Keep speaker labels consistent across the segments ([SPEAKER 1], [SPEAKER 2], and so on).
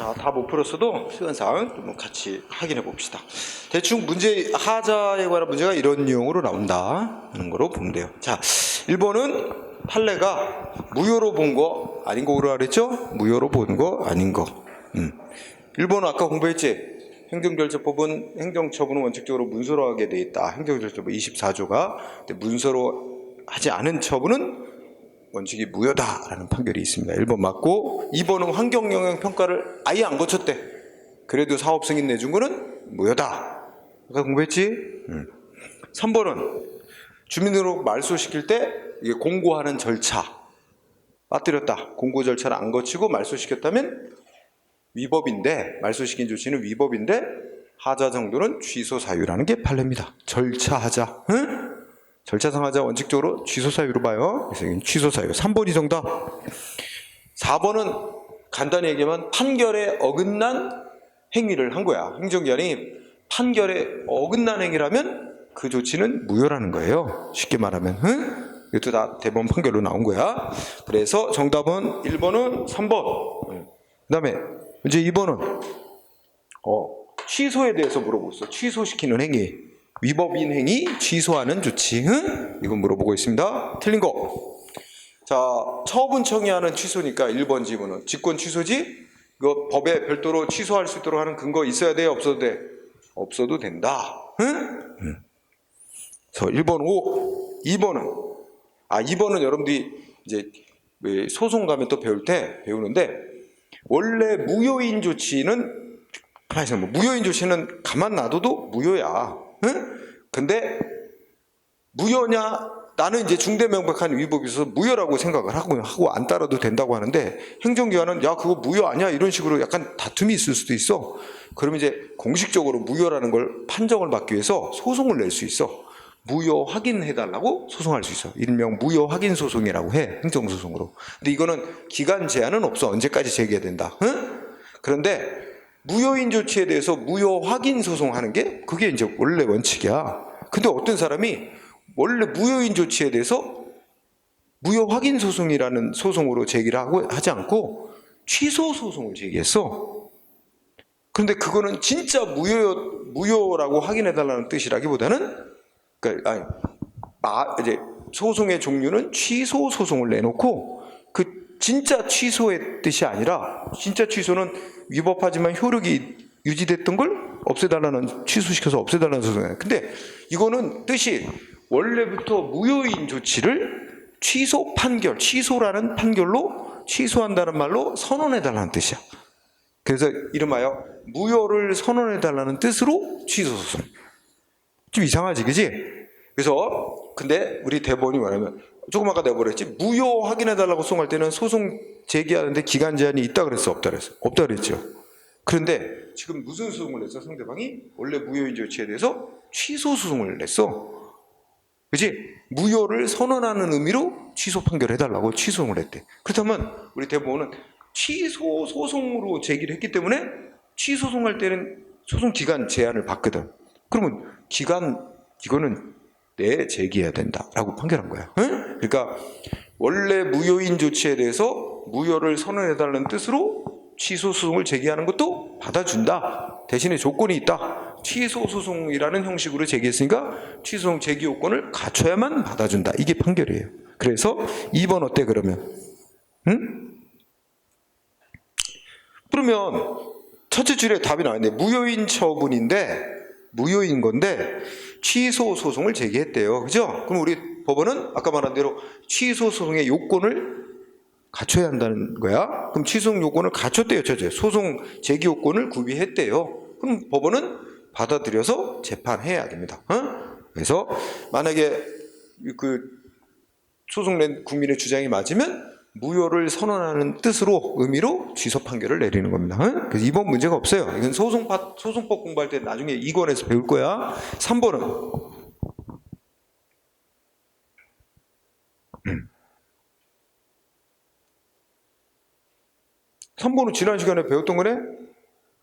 [SPEAKER 1] 자, 다 못 풀었어도 시간상 좀 같이 확인해 봅시다. 대충 문제, 하자에 관한 문제가 이런 유형으로 나온다 하는 거로 보면 돼요. 자, 1번은 판례가 무효로 본 거 아닌 거 오라 그랬죠? 무효로 본 거 아닌 거. 1번은 아까 공부했지? 행정절차법은 행정처분은 원칙적으로 문서로 하게 돼 있다. 행정절차법 24조가. 근데 문서로 하지 않은 처분은 원칙이 무효다라는 판결이 있습니다. 1번 맞고, 2번은 환경영향평가를 아예 안 거쳤대. 그래도 사업 승인 내준 거는 무효다. 아까 공부했지? 3번은 주민등록 말소시킬 때 이게 공고하는 절차 빠뜨렸다. 공고 절차를 안 거치고 말소시켰다면 위법인데, 말소시킨 조치는 위법인데 하자 정도는 취소 사유라는 게 판례입니다. 절차 하자. 응? 절차상 하자 원칙적으로 취소 사유로 봐요. 그래서 이건 취소 사유. 3번이 정답. 4번은 간단히 얘기하면 판결에 어긋난 행위를 한 거야. 행정기관이 판결에 어긋난 행위라면 그 조치는 무효라는 거예요. 쉽게 말하면. 응? 이것도 다 대법원 판결로 나온 거야. 그래서 정답은 1번은 3번. 그 다음에 이제 2번은 취소에 대해서 물어보고 있어. 취소시키는 행위. 위법인 행위, 취소하는 조치. 이건 물어보고 있습니다. 틀린 거. 자, 처분 청의하는 취소니까 1번 지문은 직권 취소지? 이거 법에 별도로 취소할 수 있도록 하는 근거 있어야 돼? 없어도 돼? 없어도 된다. 그래서 1번 5. 2번은 여러분들이 이제 소송 가면 또 배우는데, 원래 무효인 조치는 무효인 조치는 가만 놔둬도 무효야. 근데 무효냐? 나는 이제 중대명백한 위법이 있어서 무효라고 생각을 하고 안 따라도 된다고 하는데, 행정기관은 야 그거 무효 아니야? 이런 식으로 약간 다툼이 있을 수도 있어. 그러면 이제 공식적으로 무효라는 걸 판정을 받기 위해서 소송을 낼 수 있어. 무효 확인해달라고 소송할 수 있어. 일명 무효 확인 소송이라고 해. 행정소송으로. 근데 이거는 기간 제한은 없어. 언제까지 제기해야 된다. 그런데 무효인 조치에 대해서 무효 확인 소송하는 게 그게 이제 원래 원칙이야. 근데 어떤 사람이 원래 무효인 조치에 대해서 무효 확인 소송이라는 소송으로 제기를 하지 않고 취소 소송을 제기했어. 그런데 그거는 진짜 무효라고 확인해달라는 뜻이라기보다는, 이제 소송의 종류는 취소 소송을 내놓고, 그 진짜 취소의 뜻이 아니라, 진짜 취소는 위법하지만 효력이 유지됐던 걸 없애달라는, 취소시켜서 없애달라는 소송이에요. 근데 이거는 뜻이 원래부터 무효인 조치를 취소 판결, 취소라는 판결로 취소한다는 말로 선언해달라는 뜻이야. 그래서 이름하여 무효를 선언해달라는 뜻으로 취소소송. 좀 이상하지, 그지? 그래서 근데 우리 대법원이 뭐냐면, 조금 아까 내가 뭐랬지? 무효 확인해달라고 소송할 때는 소송 제기하는데 기간 제한이 있다 그랬어? 없다 그랬어? 없다 그랬죠. 그런데 지금 무슨 소송을 냈어? 상대방이 원래 무효인 조치에 대해서 취소 소송을 냈어. 그치? 무효를 선언하는 의미로 취소 판결해달라고 취소송을 했대. 그렇다면 우리 대법원은 취소 소송으로 제기를 했기 때문에 취소송할 때는 소송 기간 제한을 받거든. 그러면 이거는 내 제기해야 된다라고 판결한 거야. 응? 그러니까 원래 무효인 조치에 대해서 무효를 선언해달라는 뜻으로 취소 소송을 제기하는 것도 받아준다. 대신에 조건이 있다. 취소 소송이라는 형식으로 제기했으니까 취소송 제기 요건을 갖춰야만 받아준다. 이게 판결이에요. 그래서 2번 어때 그러면? 응? 그러면 첫째 줄에 답이 나왔네. 무효인 처분인데, 무효인 건데 취소 소송을 제기했대요. 그죠? 그럼 우리 법원은 아까 말한 대로 취소 소송의 요건을 갖춰야 한다는 거야. 그럼 취소 요건을 갖췄대요. 첫째, 소송 제기 요건을 구비했대요. 그럼 법원은 받아들여서 재판해야 됩니다. 그래서 만약에 그 소송 낸 국민의 주장이 맞으면 무효를 선언하는 뜻으로, 의미로 취소 판결을 내리는 겁니다. 그래서 이번 문제가 없어요. 이건 소송법 공부할 때 나중에 2권에서 배울 거야. 3번은 지난 시간에 배웠던 거네?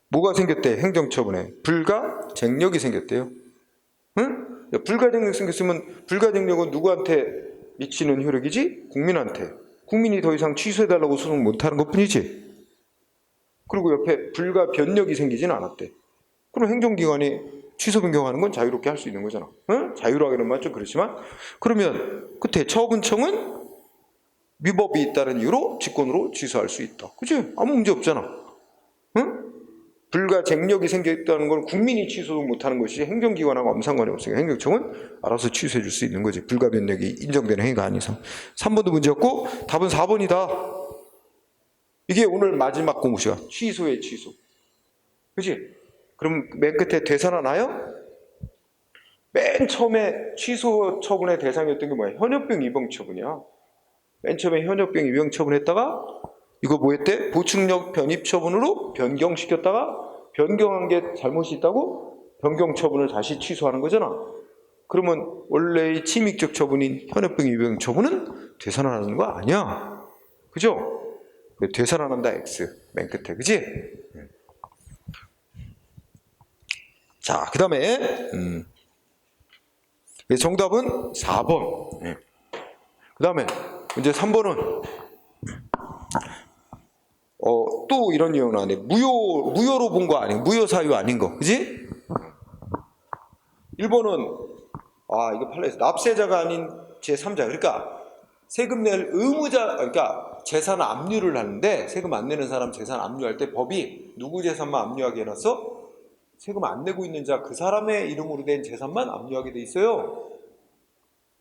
[SPEAKER 1] 뭐가 생겼대? 행정처분에 불가쟁력이 생겼대요. 응? 불가쟁력 생겼으면 불가쟁력은 누구한테 미치는 효력이지? 국민한테. 국민이 더 이상 취소해달라고 소송 못하는 것 뿐이지. 그리고 옆에 불가 변력이 생기진 않았대. 그럼 행정기관이 취소 변경하는 건 자유롭게 할 수 있는 거잖아. 응? 자유로하게는 말좀 그렇지만, 그러면 끝에 처분청은 위법이 있다는 이유로 직권으로 취소할 수 있다. 그치? 아무 문제 없잖아. 응? 불가쟁력이 생겼다는 걸 국민이 취소 못하는 것이 행정기관하고 아무 상관이 없으니까 행정청은 알아서 취소해 줄 수 있는 거지. 불가변력이 인정되는 행위가 아닌 이상. 3번도 문제였고 답은 4번이다. 이게 오늘 마지막 공부 시간. 취소의 취소. 그치? 그럼 맨 끝에 되살아나요? 맨 처음에 취소 처분의 대상이었던 게 뭐야? 현역병 입영 처분이야. 맨 처음에 현역병 입영 처분했다가 이거 뭐 했대? 보충력 변입 처분으로 변경시켰다가 변경한 게 잘못이 있다고 변경 처분을 다시 취소하는 거잖아. 그러면 원래의 침입적 처분인 현역병 입영 처분은 되살아나는 거 아니야. 그죠? 되살아난다 X 맨 끝에. 그지? 자, 그 다음에 정답은 4번. 그 다음에 이제 3번은 또 이런 이유 나왔네. 무효로 본 거 아닌, 무효 사유 아닌 거, 그지? 1번은 이거 판례에서 납세자가 아닌 제3자, 그러니까 세금 낼 의무자, 그러니까 재산 압류를 하는데 세금 안 내는 사람 재산 압류할 때 법이 누구 재산만 압류하게 해놨어? 세금 안 내고 있는 자, 그 사람의 이름으로 된 재산만 압류하게 돼 있어요.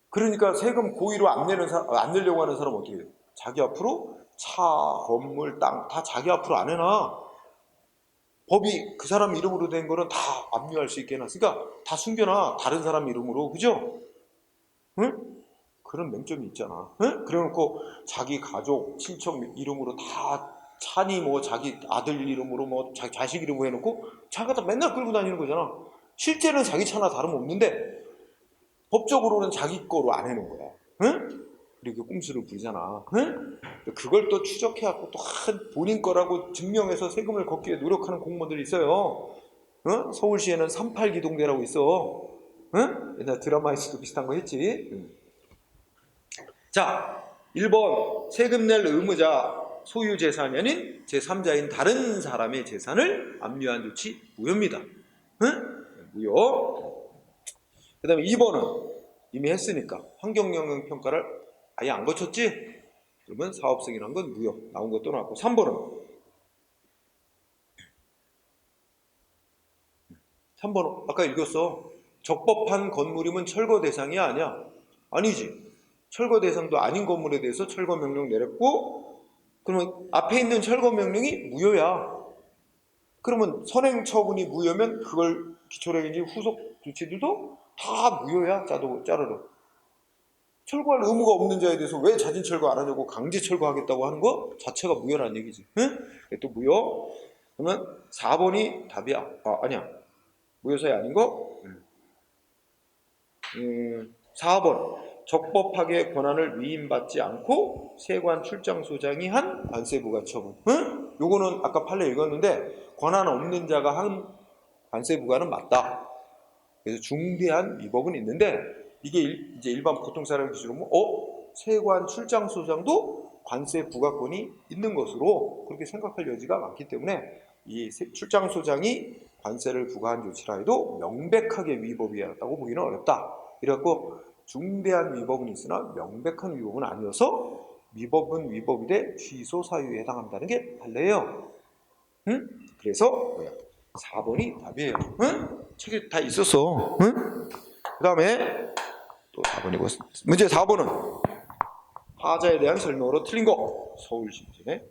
[SPEAKER 1] 그러니까 세금 고의로 안 내려고 하는 사람은 어떻게 해요? 자기 앞으로 차, 건물, 땅 다 자기 앞으로 안 해놔. 법이 그 사람 이름으로 된 거는 다 압류할 수 있게 해놨으니까 다 숨겨놔. 다른 사람 이름으로. 그죠? 응? 그런 맹점이 있잖아. 응? 그래놓고 자기 가족, 친척 이름으로 다 차니 뭐 자기 아들 이름으로 뭐 자기 자식 이름으로 해놓고 차가 다 맨날 끌고 다니는 거잖아. 실제는 자기 차나 다름없는데 법적으로는 자기 거로 안 해놓은 거야. 응? 그리고 꼼수를 부리잖아. 응? 그걸 또 추적해갖고 또 본인 거라고 증명해서 세금을 걷기 위해 노력하는 공무원들이 있어요. 응? 서울시에는 38기동대라고 있어. 응? 옛날 드라마에서도 비슷한 거 했지. 응. 자, 1번 세금 낼 의무자 소유 재산이 아닌 제3자인 다른 사람의 재산을 압류한 조치 무효입니다. 응? 무효. 그 다음에 2번은 이미 했으니까 환경영향 평가를 아예 안 거쳤지? 그러면 사업승인한 건 무효. 나온 것도 나왔고. 3번은 아까 읽었어. 적법한 건물이면 철거 대상이야 아니야? 아니지. 철거 대상도 아닌 건물에 대해서 철거 명령 내렸고, 그러면 앞에 있는 철거 명령이 무효야. 그러면 선행 처분이 무효면 그걸 기초로 한 후속 조치들도 다 무효야. 짜르르. 철거할 의무가 없는 자에 대해서 왜 자진 철거 안 하냐고 강제 철거하겠다고 하는 거 자체가 무효라는 얘기지. 응? 또 무효. 그러면 4번이 답이야. 아니야. 무효사유 아닌 거. 4번. 적법하게 권한을 위임받지 않고 세관 출장소장이 한 관세부과 처분. 응? 요거는 아까 판례 읽었는데 권한 없는 자가 한 관세부과는 맞다. 그래서 중대한 위법은 있는데 이게 이제 일반 보통 사람 기준으로 세관 출장소장도 관세 부과권이 있는 것으로 그렇게 생각할 여지가 많기 때문에 이 출장소장이 관세를 부과한 조치라 해도 명백하게 위법이었다고 보기는 어렵다. 그래갖고 중대한 위법은 있으나 명백한 위법은 아니어서 위법은 위법이 돼 취소 사유에 해당한다는 게 판례예요. 응? 그래서 4번이 답이에요. 응? 책에 다 있었어. 응? 그 다음에 또 4번이고 문제 4번은 하자에 대한 설명으로 틀린 거. 서울시민에.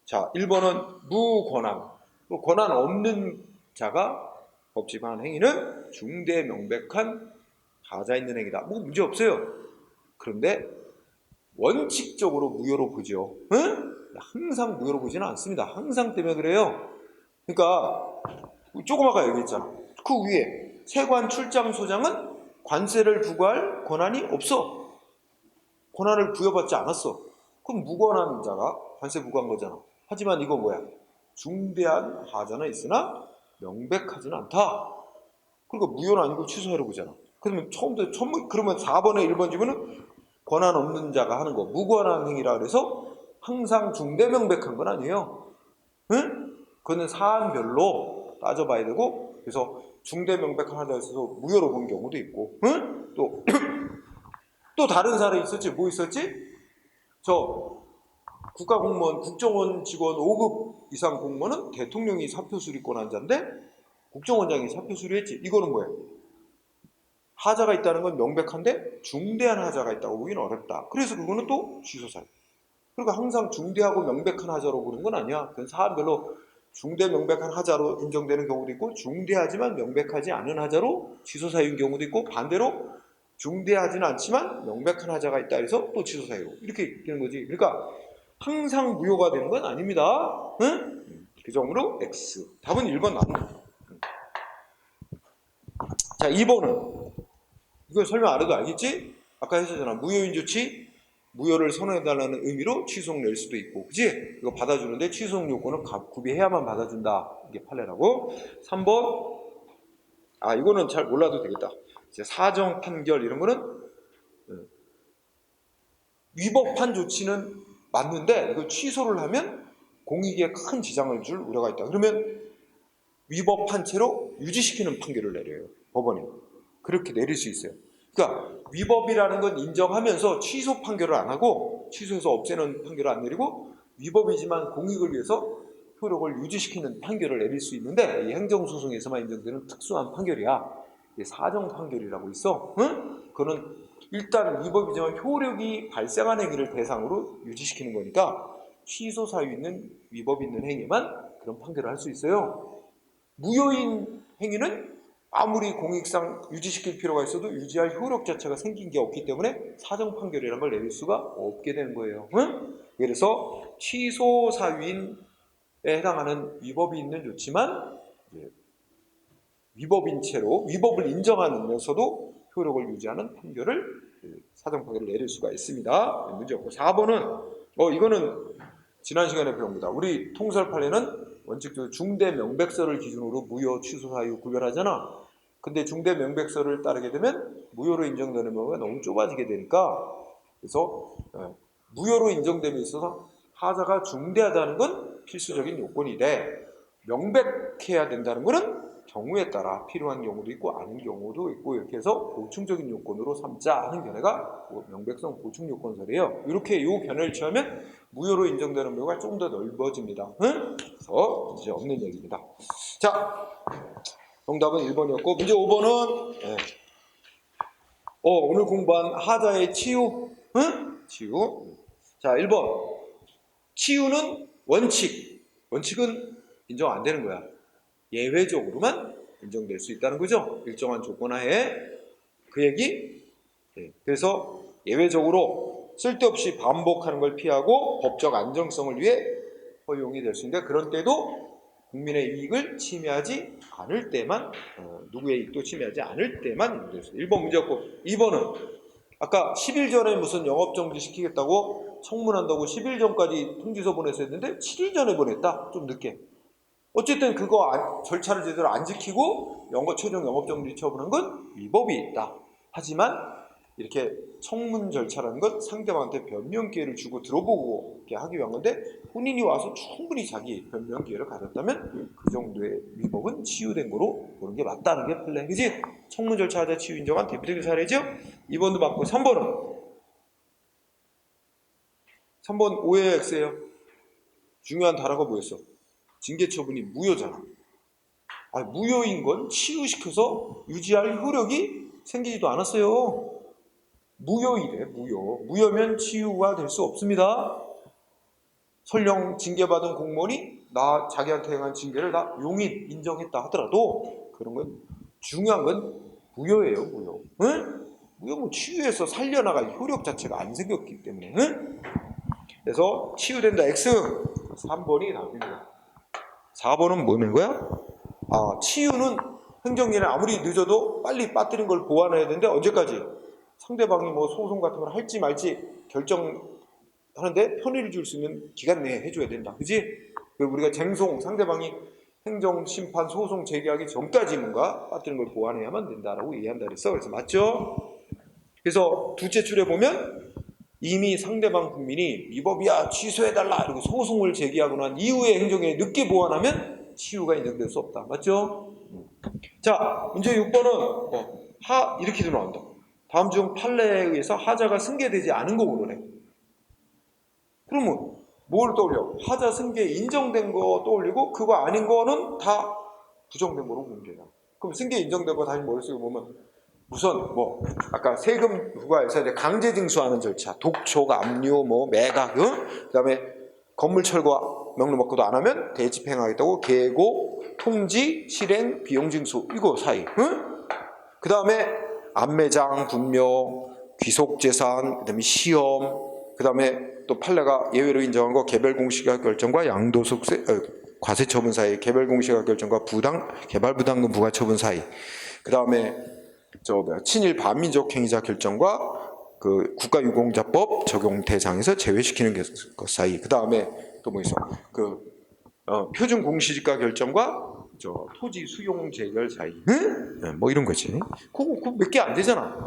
[SPEAKER 1] 자, 1번은 무권한. 권한 없는 자가 법 위반한 행위는 중대 명백한 하자 있는 행위다. 뭐 문제 없어요. 그런데 원칙적으로 무효로 보죠. 응? 항상 무효로 보지는 않습니다. 항상 때문에 그래요. 그러니까 조금 아까 얘기했잖아. 그 위에 세관 출장소장은 관세를 부과할 권한이 없어. 권한을 부여받지 않았어. 그럼 무권한 자가 관세 부과한 거잖아. 하지만 이거 뭐야? 중대한 하자는 있으나 명백하지는 않다. 그러니까 무효는 아니고 취소하려고 하잖아. 그러면 그러면 4번에 1번 지문은 권한 없는 자가 하는 거 무권한 행위라 그래서 항상 중대 명백한 건 아니에요. 응? 그거는 사안별로 따져봐야 되고, 그래서 중대 명백한 하자에 있어서 무효로 본 경우도 있고, 응? 또 다른 사례 있었지. 뭐 있었지? 저 국가공무원, 국정원 직원 5급 이상 공무원은 대통령이 사표 수리권 한자인데 국정원장이 사표 수리했지. 이거는 뭐예요? 하자가 있다는 건 명백한데 중대한 하자가 있다고 보기는 어렵다. 그래서 그거는 또 취소 사유. 그러니까 항상 중대하고 명백한 하자로 보는 건 아니야. 그건 사안별로 중대 명백한 하자로 인정되는 경우도 있고, 중대하지만 명백하지 않은 하자로 취소 사유인 경우도 있고, 반대로 중대하지는 않지만 명백한 하자가 있다 해서 또 취소 사유로 이렇게 되는 거지. 그러니까 항상 무효가 되는 건 아닙니다. 응? 그 점으로 X. 답은 1번 나옵니다. 자, 2번은 이거 설명 안 해도 알겠지? 아까 했었잖아. 무효인 조치, 무효를 선언해달라는 의미로 취소를 낼 수도 있고, 그치? 이거 받아주는데 취소 요건은 구비해야만 받아준다. 이게 판례라고. 3번, 이거는 잘 몰라도 되겠다. 이제 사정 판결 이런 거는 위법한 조치는 맞는데 이거 취소를 하면 공익에 큰 지장을 줄 우려가 있다. 그러면 위법한 채로 유지시키는 판결을 내려요. 법원이. 그렇게 내릴 수 있어요. 그러니까 위법이라는 건 인정하면서 취소 판결을 안 하고, 취소해서 없애는 판결을 안 내리고, 위법이지만 공익을 위해서 효력을 유지시키는 판결을 내릴 수 있는데, 이 행정소송에서만 인정되는 특수한 판결이야. 이게 사정 판결이라고 있어. 응? 그거는 일단 위법이지만 효력이 발생한 행위를 대상으로 유지시키는 거니까 취소 사유 있는 위법 있는 행위만 그런 판결을 할 수 있어요. 무효인 행위는 아무리 공익상 유지시킬 필요가 있어도 유지할 효력 자체가 생긴 게 없기 때문에 사정 판결이라는 걸 내릴 수가 없게 되는 거예요. 응? 그래서 취소 사유인에 해당하는 위법이 있는 조치만 위법인 채로 위법을 인정하면서도 효력을 유지하는 판결을 사정 판결을 내릴 수가 있습니다. 문제 없고. 4번은 이거는 지난 시간에 배운 거다. 우리 통설 판례는 원칙적으로 중대 명백서를 기준으로 무효 취소 사유 구별하잖아. 근데 중대 명백서를 따르게 되면 무효로 인정되는 경우가 너무 좁아지게 되니까, 그래서 무효로 인정됨에 있어서 하자가 중대하다는 건 필수적인 요건이 돼. 명백해야 된다는 거는 경우에 따라 필요한 경우도 있고 아닌 경우도 있고, 이렇게 해서 보충적인 요건으로 삼자 하는 견해가 명백성 보충 요건설이에요. 이렇게 요 견해를 취하면 무효로 인정되는 경우가 조금 더 넓어집니다. 응? 그래서 문제 없는 얘기입니다. 자, 정답은 1번이었고, 문제 5번은 오늘 공부한 하자의 치유. 응? 치유. 자, 1번. 치유는 원칙은 인정 안 되는 거야. 예외적으로만 인정될 수 있다는 거죠. 일정한 조건 하에. 그 얘기. 그래서 예외적으로 쓸데없이 반복하는 걸 피하고 법적 안정성을 위해 허용이 될 수 있는데, 그런 때도 국민의 이익을 침해하지 않을 때만, 누구의 이익도 침해하지 않을 때만 인정될 수 있다. 1번 문제였고, 2번은 아까 10일 전에 무슨 영업정지 시키겠다고 청문한다고 10일 전까지 통지서 보내서 했는데 7일 전에 보냈다. 좀 늦게. 어쨌든 그거 절차를 제대로 안 지키고 최종 영업정지 처분한 건 위법이 있다. 하지만 이렇게 청문 절차라는 건 상대방한테 변명 기회를 주고 들어보고 이렇게 하기 위한 건데, 본인이 와서 충분히 자기 변명 기회를 가졌다면 그 정도의 위법은 치유된 거로 보는 게 맞다는 게 판례. 그지? 청문 절차 하자 치유 인정한 대표적인 사례죠? 2번도 맞고. 3번 오해의 X예요. 중요한 단어가 뭐였어? 징계 처분이 무효잖아. 무효인 건 치유시켜서 유지할 효력이 생기지도 않았어요. 무효이래. 무효면 치유가 될 수 없습니다. 설령 징계받은 공무원이 자기한테 행한 징계를 다 용인 인정했다 하더라도 그런 건 중요한 건 무효예요. 무효. 응? 무효면 치유해서 살려나갈 효력 자체가 안 생겼기 때문에. 응? 그래서 치유된다. X. 3번이 답입니다. 4번은 뭐는 거야? 치유는 행정기관에 아무리 늦어도 빨리 빠뜨린 걸 보완해야 되는데, 언제까지? 상대방이 뭐 소송 같은 걸 할지 말지 결정하는데 편의를 줄 수 있는 기간 내에 해줘야 된다. 그지? 우리가 상대방이 행정심판 소송 제기하기 전까지 뭔가 빠뜨린 걸 보완해야만 된다라고 이해한다 그랬어. 그래서 맞죠? 그래서 둘째 줄에 보면 이미 상대방 국민이 위법이야 취소해달라 이러고 소송을 제기하고 난 이후에 행정에 늦게 보완하면 치유가 인정될 수 없다. 맞죠? 자, 문제 6번은 이렇게도 나온다. 다음 중 판례에 의해서 하자가 승계되지 않은 거 고르래. 그러면 뭘 떠올려? 하자 승계 인정된 거 떠올리고 그거 아닌 거는 다 부정된 거로 보면 돼요. 그럼 승계 인정된 거 다시 머릿속에 보면 우선 아까 세금 부과에서 이제 강제 징수하는 절차, 독촉, 압류, 매각, 그다음에 건물 철거 명령 받고도 안 하면 대집행하겠다고 계고, 통지, 실행, 비용 징수 이거 사이. 그다음에 안매장, 분묘, 귀속재산, 그다음에 시험, 그다음에 또 판례가 예외로 인정한 거 개별 공시가 결정과 양도소득세 과세 처분 사이, 개별 공시가 결정과 개발 부담금 부과 처분 사이. 그다음에 친일 반민족 행위자 결정과 그 국가유공자법 적용 대상에서 제외시키는 것 사이. 그다음에 또 뭐 있어? 표준 공시지가 결정과 토지 수용 재결 사이. 네, 뭐 이런 거지. 그거 몇 개 안 되잖아.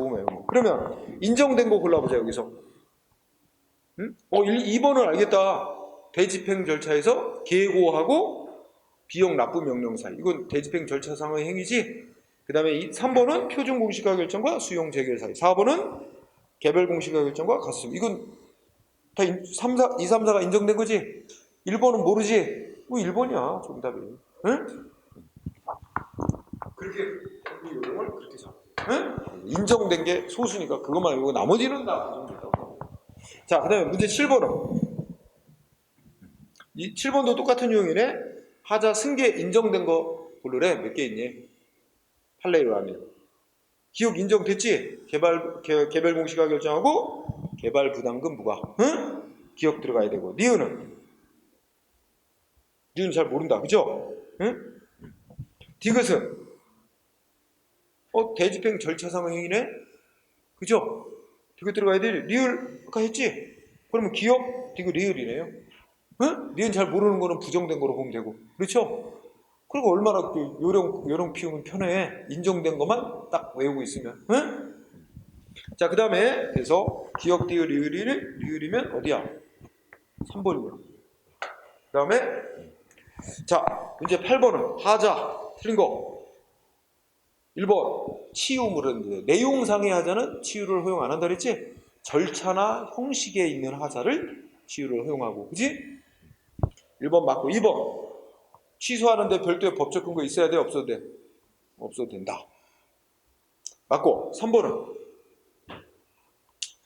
[SPEAKER 1] 그러면 인정된 거 골라보자 여기서. 2번은 알겠다. 대집행 절차에서 계고하고 비용 납부 명령 사이. 이건 대집행 절차상의 행위지. 그 다음에 3번은 표준 공시가 결정과 수용 재결 사이. 4번은 개별 공시가 결정과 과세 처분. 이건 다 2, 3, 4가 인정된 거지. 1번은 모르지. 1번이야 정답이. 응? 그렇게 이 요령을 그렇게 잡아. 응? 인정된 게 소수니까 그것만 알고 나머지는 다 부정됐다고. 자, 그 다음에 문제 7번은 이 7번도 똑같은 유형이네. 하자 승계 인정된 거 고르래. 몇 개 있니? 판례로 하면 기억 인정됐지? 개별 공시가 결정하고 개발 부담금 부과. 응? 기억 들어가야 되고. 니은은 잘 모른다. 그죠? 응? 디귿은 대집행 절차상 행위네? 그죠? 디귿 들어가야 돼. 리을 아까 했지? 그러면 기억 디귿 리을이네요. 응? 니은 잘 모르는 거는 부정된 거로 보면 되고. 그렇죠? 그리고 얼마나 요령 피우면 편해. 인정된 것만 딱 외우고 있으면. 응? 자, 그 다음에 그래서 기억 디귿 리을이면 어디야? 3번이고요. 그 다음에 자, 문제 8번은 하자 틀린 거. 1번 치유물은 내용상의 하자는 치유를 허용 안 한다 그랬지? 절차나 형식에 있는 하자를 치유를 허용하고. 그지? 1번 맞고. 2번 취소하는데 별도의 법적 근거 있어야 돼? 없어도 돼? 없어도 된다. 맞고. 3번은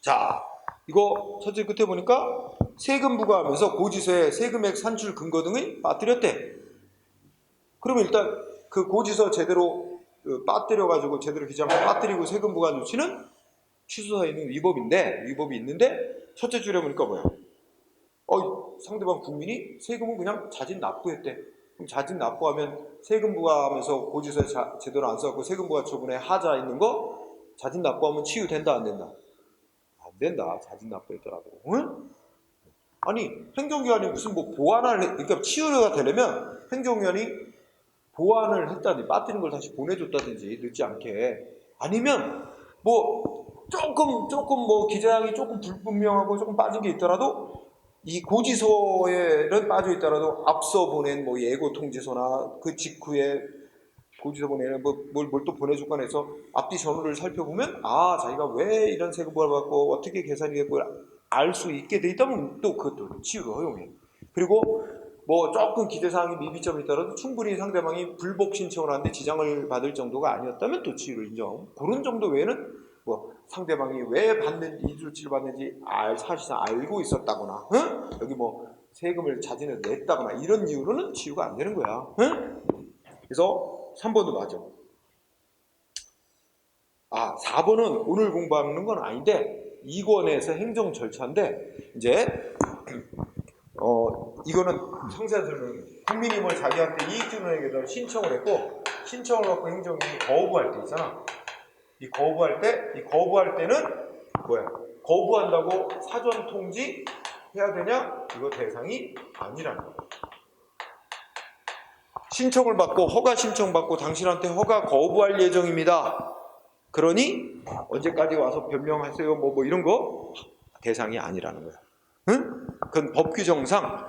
[SPEAKER 1] 자, 이거 첫째 끝에 보니까 세금 부과하면서 고지서에 세금액 산출 근거 등을 빠뜨렸대. 그러면 일단 그 고지서 제대로 빠뜨려가지고 제대로 기재하고 빠뜨리고 세금 부과 조치는 취소사에 있는 위법이 있는데 첫째 줄에 보니까 뭐야? 상대방 국민이 세금은 그냥 자진 납부했대. 그럼 자진 납부하면 세금 부과하면서 고지서에 제대로 안 써갖고 세금 부과 처분에 하자 있는 거 자진 납부하면 치유된다 안 된다? 안 된다. 자진 납부했더라도. 응? 아니 행정기관이 무슨 그러니까 치유가 되려면 행정기관이 보완을 했다든지 빠뜨린 걸 다시 보내줬다든지 늦지 않게, 아니면 조금 기재항이 조금 불분명하고 조금 빠진 게 있더라도 이 고지서에는 빠져 있더라도 앞서 보낸 예고 통지서나 그 직후에 고지서 보내는 뭘 또 보내줄까 해서 앞뒤 전후를 살펴보면 자기가 왜 이런 세금을 받고 어떻게 계산이 됐고 알 수 있게 돼 있다면 또 그것도 치유를 허용해. 그리고 조금 기재사항이 미비점이 있더라도 충분히 상대방이 불복 신청을 하는데 지장을 받을 정도가 아니었다면 또 치유를 인정하고, 그런 정도 외에는 상대방이 왜 이 조치를 받는지 사실상 알고 있었다거나, 응? 여기 세금을 자진해서 냈다거나 이런 이유로는 치유가 안 되는 거야. 응? 그래서 3번도 맞아. 4번은 오늘 공부하는 건 아닌데 2권에서 행정 절차인데, 이제 이거는 상세들은 국민이 자기한테 이익 주는 에게다 신청을 했고, 신청을 받고 행정이 거부할 때 있잖아. 이 거부할 때는 뭐야? 거부한다고 사전 통지 해야 되냐? 이거 대상이 아니라는 거야. 신청을 받고 허가 신청 받고 당신한테 허가 거부할 예정입니다. 그러니 언제까지 와서 변명하세요. 이런 거 대상이 아니라는 거야. 응? 그건 법 규정상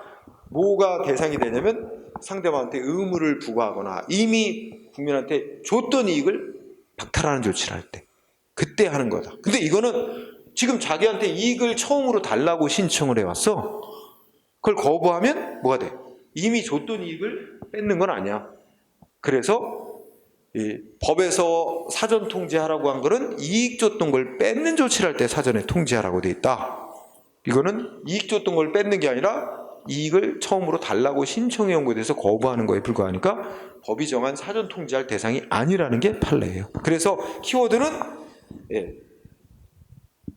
[SPEAKER 1] 뭐가 대상이 되냐면 상대방한테 의무를 부과하거나 이미 국민한테 줬던 이익을 박탈하는 조치를 할 때, 그때 하는 거다. 근데 이거는 지금 자기한테 이익을 처음으로 달라고 신청을 해왔어. 그걸 거부하면 뭐가 돼? 이미 줬던 이익을 뺏는 건 아니야. 그래서 이 법에서 사전 통지하라고 한 거는 이익 줬던 걸 뺏는 조치를 할 때 사전에 통지하라고 돼 있다. 이거는 이익 줬던 걸 뺏는 게 아니라 이익을 처음으로 달라고 신청해 온 거에 대해서 거부하는 거에 불과하니까 법이 정한 사전 통지할 대상이 아니라는 게 판례예요. 그래서 키워드는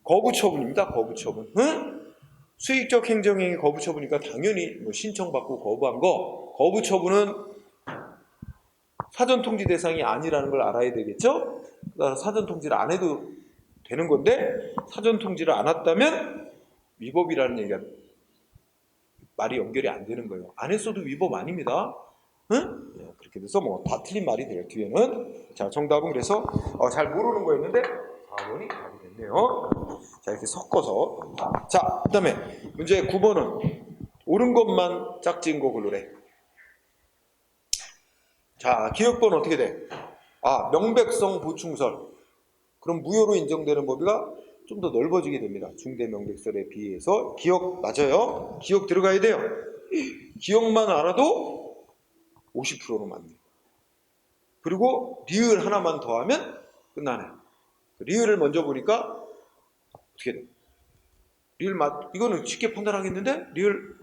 [SPEAKER 1] 거부 처분입니다. 거부 처분. 응? 수익적 행정행위 거부 처분이니까 당연히 뭐 신청받고 거부한 거, 거부 처분은 사전 통지 대상이 아니라는 걸 알아야 되겠죠? 그래서 사전 통지를 안 해도 되는 건데 사전 통지를 안 했다면 위법이라는 얘기가 말이 연결이 안 되는 거예요. 안 했어도 위법 아닙니다. 응? 네, 그렇게 돼서 뭐 다 틀린 말이 돼요. 뒤에는. 자, 정답은 그래서 잘 모르는 거였는데 4번이 답이 됐네요. 자, 이렇게 섞어서. 자, 그 다음에 문제 9번은 옳은 것만 짝지은 거 고르래. 자, 기억번호 어떻게 돼? 명백성 보충설. 그럼 무효로 인정되는 범위가 좀 더 넓어지게 됩니다. 중대 명백설에 비해서. 기억 맞아요? 기억 들어가야 돼요. 기억만 알아도 50%로 맞네. 그리고 리을 하나만 더하면 끝나네. 리을을 먼저 보니까 어떻게 돼? 리을 이거는 쉽게 판단하겠는데? 리을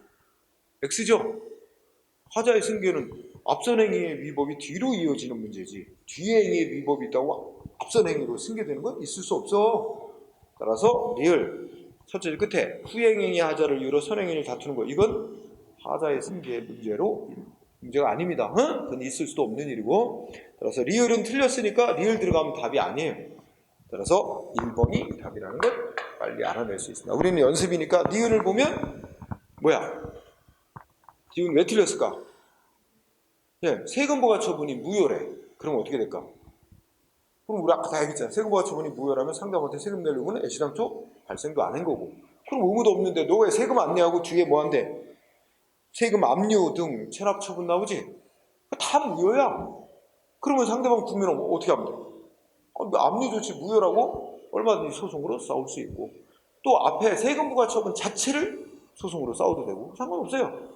[SPEAKER 1] X죠? 하자의 승계는 앞선 행위의 위법이 뒤로 이어지는 문제지. 뒤에 행위의 위법이 있다고 앞선 행위로 승계되는 건 있을 수 없어. 따라서 리을 첫째 줄 끝에 후행행위 하자를 이유로 선행행위를 다투는 거, 이건 하자의 승계의 문제가 아닙니다. 그건 있을 수도 없는 일이고, 따라서 리을은 틀렸으니까 리을 들어가면 답이 아니에요. 따라서 1번이 답이라는 걸 빨리 알아낼 수 있습니다. 우리는 연습이니까 리을을 보면 뭐야? 지금 왜 틀렸을까? 세금부과 처분이 무효래. 그럼 어떻게 될까? 그럼 우리 아까 다 얘기했잖아. 세금부과 처분이 무효라면 상대방한테 세금 내려고는 애시당초 발생도 안 한 거고. 그럼 의무도 없는데 너 왜 세금 안 내하고 뒤에 뭐 한대? 세금 압류 등 체납 처분 나오지? 다 무효야. 그러면 상대방 국민은 어떻게 하면 돼? 압류 조치 무효라고 얼마든지 소송으로 싸울 수 있고, 또 앞에 세금부과 처분 자체를 소송으로 싸워도 되고 상관없어요.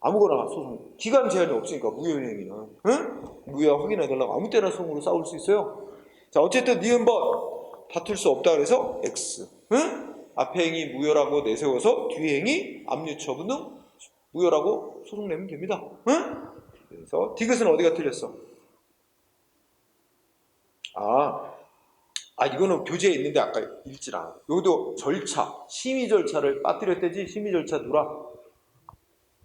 [SPEAKER 1] 아무거나 소송, 기간 제한이 없으니까 무효행위는, 무효 확인해달라고 아무 때나 소송으로 싸울 수 있어요. 자, 어쨌든 니은번 다툴 수 없다 그래서 X. 앞에 행위 무효라고 내세워서 뒤에 행위 압류 처분 등 무효라고 소송 내면 됩니다. 그래서 디귿은 어디가 틀렸어? 이거는 교재에 있는데 아까 읽질 않아. 여기도 절차, 심의 절차를 빠뜨렸대지. 심의 절차 누라.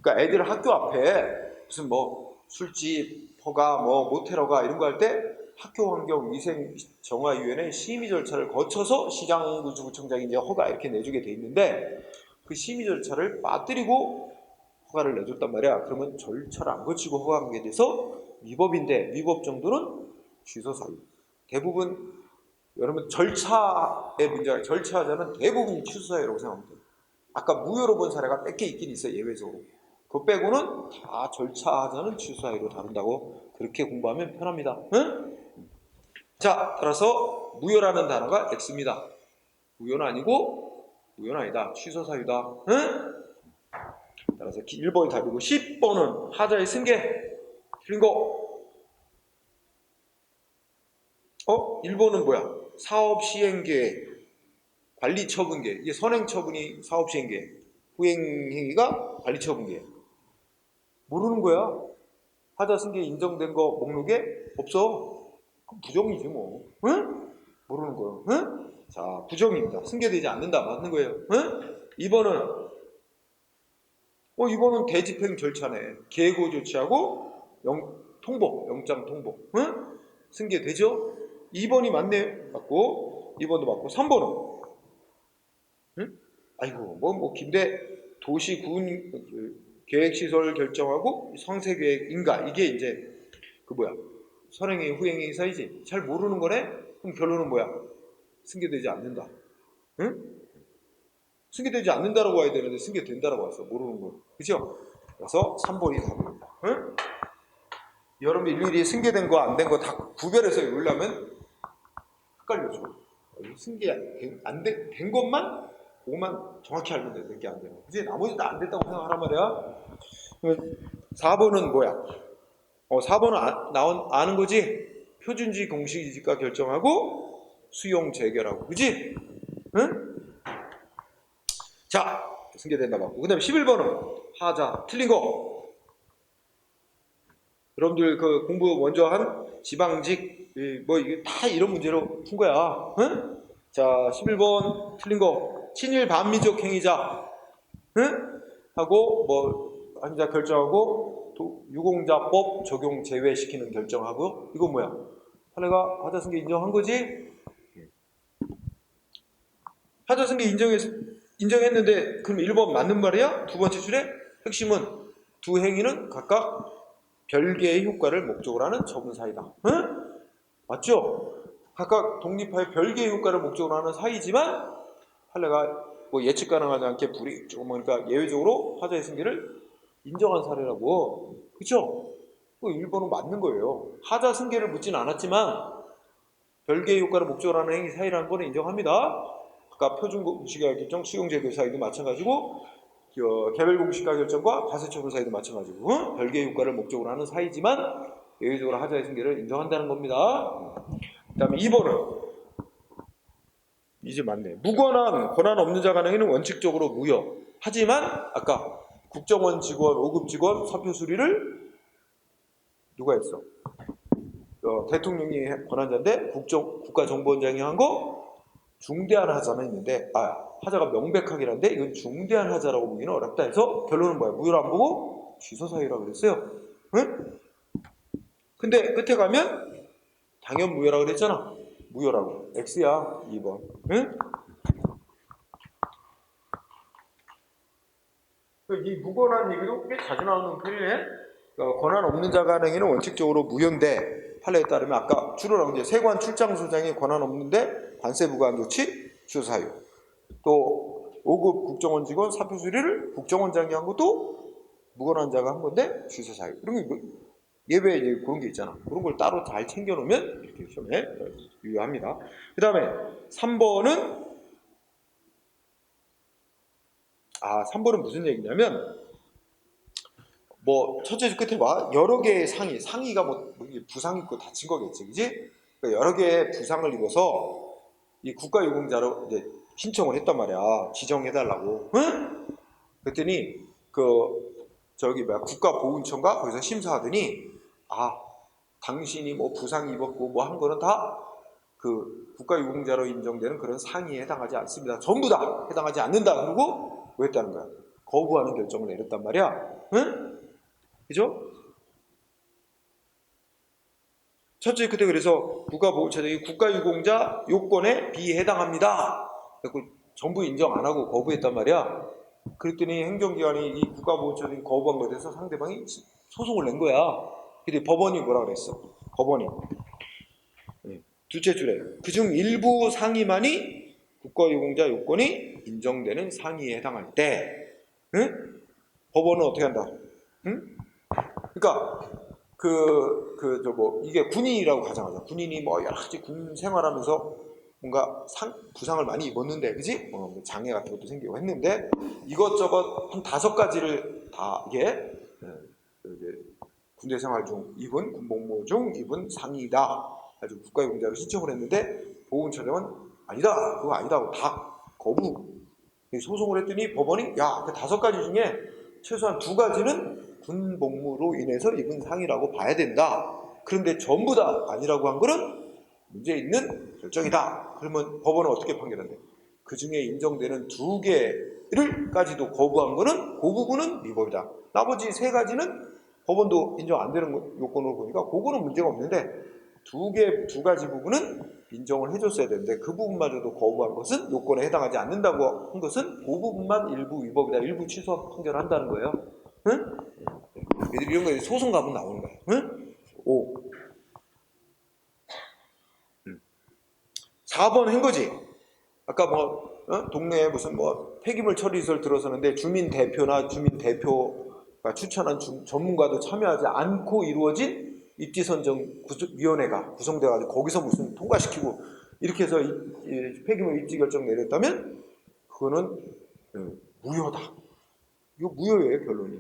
[SPEAKER 1] 그러니까 애들 학교 앞에 무슨 뭐 술집, 허가, 뭐 모텔허가 이런 거 할 때 학교환경위생정화위원회 심의 절차를 거쳐서 시장구청장이 이제 허가 이렇게 내주게 돼 있는데, 그 심의 절차를 빠뜨리고 허가를 내줬단 말이야. 그러면 절차를 안 거치고 허가한 게 돼서 위법인데, 위법 정도는 취소 사유. 대부분 여러분 절차의 문제가, 절차하자는 대부분이 취소 사유라고 생각하면 돼요. 아까 무효로 본 사례가 몇 개 있긴 있어요. 예외적으로. 그거 빼고는 다 절차하자는 취소 사유로 다룬다고 그렇게 공부하면 편합니다. 자, 따라서 무효라는 단어가 X입니다. 무효는 아니고 무효는 아니다. 취소 사유다. 따라서 1번이 답이고 10번은 하자의 승계. 틀린 거. 1번은 뭐야? 사업시행계획, 관리처분계. 이게 선행처분이 사업시행계획, 후행행위가 관리처분계획. 모르는 거야. 하자 승계 인정된 거 목록에 없어. 그럼 부정이지 뭐. 모르는 거예요. 자, 부정입니다. 승계되지 않는다. 맞는 거예요. 2번은 2번은 대집행 절차네. 계고 조치하고 통보, 영장 통보. 승계되죠? 2번이 맞네. 맞고, 2번도 맞고. 3번은 김대 도시군 계획시설 결정하고 상세계획 인가, 이게 이제 선행행위 후행행위 사이지. 잘 모르는 거네? 그럼 결론은 뭐야? 승계되지 않는다. 승계되지 않는다라고 와야 되는데 승계된다라고 왔어. 모르는 거. 그죠? 그래서 3번이 답입니다. 응? 여러분 일일이 승계된 거 안 된 거 다 구별해서 읽으려면 헷갈려져. 승계 된 것만 그것만 정확히 알면 돼. 몇 개 안 되는 거. 그지? 나머지 다 안 됐다고 생각하란 말이야. 4번은 뭐야? 4번은 아는 거지? 표준지 공식이니까 결정하고 수용 재결하고. 그지? 응? 자, 승계된다 맞고. 그 다음에 11번은 하자. 틀린 거. 여러분들 그 공부 먼저 한 지방직 뭐 이게 다 이런 문제로 푼 거야. 응? 자, 11번 틀린 거. 친일 반미적 행위자. 응? 하고 뭐 환자 결정하고 유공자법 적용 제외시키는 결정하고 이건 뭐야? 판례가 하자승계 인정한 거지? 하자승계 인정했는데 그럼 1번 맞는 말이야? 두 번째 줄에 핵심은 두 행위는 각각 별개의 효과를 목적으로 하는 처분 사이다. 응? 맞죠? 각각 독립하여 별개의 효과를 목적으로 하는 사이지만 판례가 뭐 예측 가능하지 않게 그러니까 예외적으로 하자의 승계를 인정한 사례라고. 그쵸? 1번은 맞는 거예요. 하자 승계를 묻진 않았지만 별개의 효과를 목적으로 하는 행위 사이라는 거는 인정합니다. 아까 표준공식과 결정, 수용제도 사이도 마찬가지고 개별 공식과 결정과 과세처분 사이도 마찬가지고 별개의 효과를 목적으로 하는 사이지만 예외적으로 하자의 승계를 인정한다는 겁니다. 그 다음에 2번은 이제 맞네. 무관한 권한 없는 자 간행위는 원칙적으로 무효. 하지만 아까 국정원 직원, 5급 직원 사표 수리를 누가 했어? 대통령이 권한자인데 국가정보원장이 한 거 중대한 하자는 있는데 하자가 명백하긴 한데 이건 중대한 하자라고 보기는 어렵다 해서 결론은 뭐야? 무효를 안 보고 취소 사유라고 그랬어요. 응? 근데 끝에 가면 당연 무효라고 그랬잖아. 무효라고. X야. 2번. 응? 이 무권한 얘기도 꽤 자주 나오는 편이네. 권한 없는 자 간행위는 원칙적으로 무효인데 판례에 따르면 아까 주로 나온 게 세관 출장소장이 권한 없는데 관세 부과한 조치 취소 사유. 또 5급 국정원 직원 사표 수리를 국정원장이 한 것도 무권한 자가 한 건데 취소 사유. 이런 게 예외 이제 그런 게 있잖아. 그런 걸 따로 잘 챙겨놓으면 이렇게 시험에 유효합니다. 그 다음에 3번은 3번은 무슨 얘기냐면 뭐 첫째 줄 끝에 봐 여러 개의 상의가 뭐 부상 입고 다친 거겠지, 그지? 그러니까 여러 개의 부상을 입어서 이 국가유공자로 이제 신청을 했단 말이야. 지정해달라고. 응? 그랬더니 국가보훈처가 거기서 심사하더니 당신이 뭐 부상 입었고 뭐 한 거는 다 그 국가유공자로 인정되는 그런 상의에 해당하지 않습니다. 전부 다 해당하지 않는다. 그러고 뭐 했다는 거야? 거부하는 결정을 내렸단 말이야. 응? 그죠? 첫째 그때 그래서 국가보훈처장이 국가유공자 요건에 비해당합니다. 그래서 전부 인정 안 하고 거부했단 말이야. 그랬더니 행정기관이 이 국가보훈처장이 거부한 것에 대해서 상대방이 소송을 낸 거야. 근데 법원이 뭐라 그랬어? 법원이 둘째 줄에 그중 일부 상의만이 국가유공자 요건이 인정되는 상의에 해당할 때, 응? 법원은 어떻게 한다? 응? 그러니까 이게 군인이라고 가정하자. 군인이 뭐 여러 가지 군 생활하면서 뭔가 부상을 많이 입었는데, 그지? 뭐 장애 같은 것도 생기고 했는데 이것저것 한 5가지를 다 이게 군대 생활 중 입은 군복무 중 입은 상의다. 아주 국가유공자로 신청을 했는데 보훈처장은 아니다, 그거 아니다 하고 다 거부. 소송을 했더니 법원이 그 5가지 중에 최소한 2가지는 군복무로 인해서 입은 상의라고 봐야 된다. 그런데 전부 다 아니라고 한 거는 문제 있는 결정이다. 그러면 법원은 어떻게 판결한대? 그 중에 인정되는 2개를까지도 거부한 거는 그 부분은 위법이다. 나머지 3가지는 법원도 인정 안 되는 요건으로 보니까 그거는 문제가 없는데 2가지 부분은 인정을 해줬어야 되는데 그 부분마저도 거부한 것은 요건에 해당하지 않는다고 한 것은 그 부분만 일부 위법이다. 일부 취소 판결한다는 거예요. 응? 애들이 이런 거 소송 가면 나오는 거예요. 응? 5. 4번 한 거지. 아까 동네에 무슨 폐기물 처리소를 들어서는데 주민 대표나 주민 대표 추천한 전문가도 참여하지 않고 이루어진 입지선정위원회가 구성돼가지고 거기서 무슨 통과시키고 이렇게 해서 폐기물 입지 결정 내렸다면 그거는 무효다. 이거 무효예요, 결론이.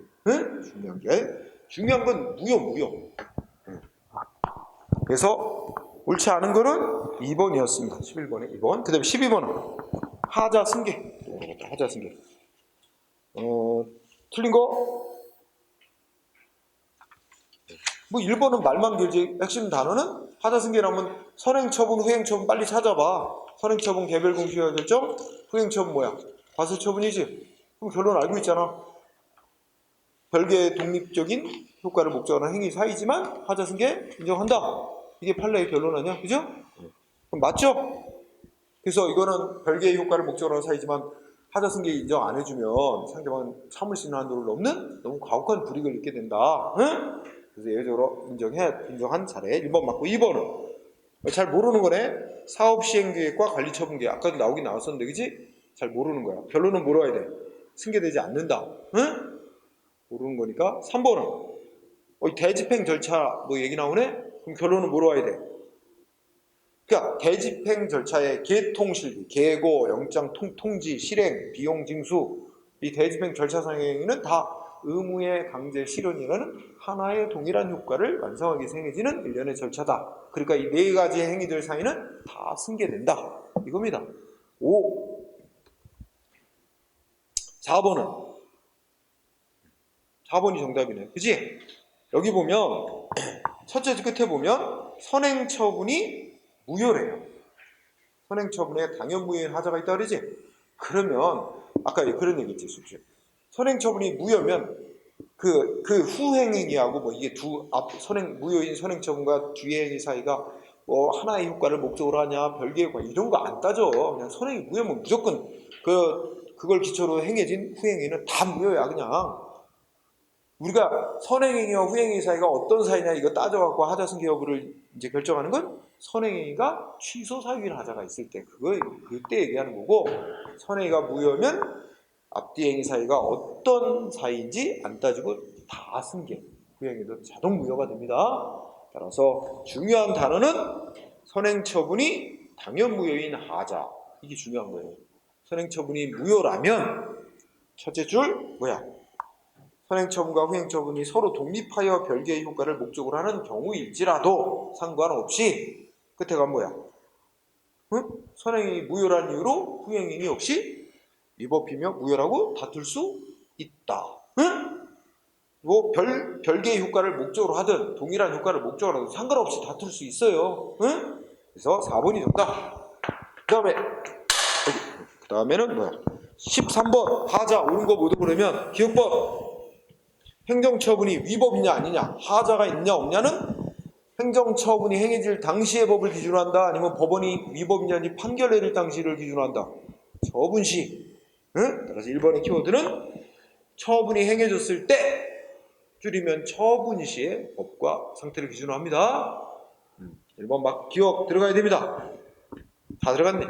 [SPEAKER 1] 중요한 건 무효. 그래서 옳지 않은 거는 2번이었습니다. 11번에 2번. 그 다음에 12번은 하자 승계. 하자 승계. 틀린 거? 뭐 1번은 말만 길지. 핵심 단어는 하자 승계라면 선행처분, 후행처분 빨리 찾아봐. 선행처분 개별 공시효 결정, 후행처분 뭐야? 과세처분이지. 그럼 결론 알고 있잖아. 별개의 독립적인 효과를 목적으로 하는 행위 사이지만 하자 승계 인정한다. 이게 판례의 결론 아니야? 그죠? 그럼 맞죠? 그래서 이거는 별개의 효과를 목적으로 하는 사이지만 하자 승계 인정 안 해주면 상대방은 참을 수 있는 한도를 넘는 너무 가혹한 불이익을 입게 된다. 응? 그래서 예외적으로 인정한 사례 1번 맞고 2번은 잘 모르는 거네. 사업시행계획과 관리처분계획 아까도 나오긴 나왔었는데 그지? 잘 모르는 거야. 결론은 뭐로 해야 돼? 승계되지 않는다. 응? 모르는 거니까 3번은 대집행 절차 뭐 얘기 나오네? 그럼 결론은 뭐로 와야 돼? 그러니까 대집행 절차의 계통실비, 계고, 영장 통지, 실행, 비용 징수 이 대집행 절차상에는 다 의무의 강제 실현이라는 하나의 동일한 효과를 완성하기 위해서 행해지는 일련의 절차다. 그러니까 이 네 가지 행위들 사이는 다 승계된다. 이겁니다. 4번이 정답이네. 그치? 여기 보면 첫째 끝에 보면 선행처분이 무효래요. 선행처분에 당연무효인 하자가 있다 그러지? 그러면 아까 그런 얘기 있지, 숙제. 선행처분이 무효면 그 후행행위하고 뭐 이게 무효인 선행처분과 뒤의 행위 사이가 뭐 하나의 효과를 목적으로 하냐, 별개의 효과 이런 거 안 따져. 그냥 선행이 무효면 무조건 그걸 기초로 행해진 후행행위는 다 무효야 그냥. 우리가 선행행위와 후행행위 사이가 어떤 사이냐 이거 따져갖고 하자 승계 여부를 이제 결정하는 건 선행행위가 취소 사유인 하자가 있을 때 그때 얘기하는 거고 선행행위가 무효면 앞뒤 행위 사이가 어떤 사이인지 안 따지고 다 승계 후행행위도 자동 무효가 됩니다. 따라서 중요한 단어는 선행처분이 당연 무효인 하자 이게 중요한 거예요. 선행처분이 무효라면 첫째 줄 뭐야? 선행처분과 후행처분이 서로 독립하여 별개의 효과를 목적으로 하는 경우일지라도 상관없이 끝에가 뭐야? 응? 선행이 무효란 이유로 후행이 역시 위법이며 무효라고 다툴 수 있다. 응? 뭐 별개의 효과를 목적으로 하든 동일한 효과를 목적으로 하든 상관없이 다툴 수 있어요. 응? 그래서 4번이 정답. 그 다음에는 뭐야? 13번 하자 옳은 거 뭐도 그러면 기억법 행정처분이 위법이냐 아니냐 하자가 있냐 없냐는 행정처분이 행해질 당시의 법을 기준으로 한다 아니면 법원이 위법이냐 아니 판결 내릴 당시를 기준으로 한다. 처분시 응? 따라서 1번의 키워드는 처분이 행해졌을 때 줄이면 처분시의 법과 상태를 기준으로 합니다. 1번 막 기억 들어가야 됩니다. 다 들어갔네.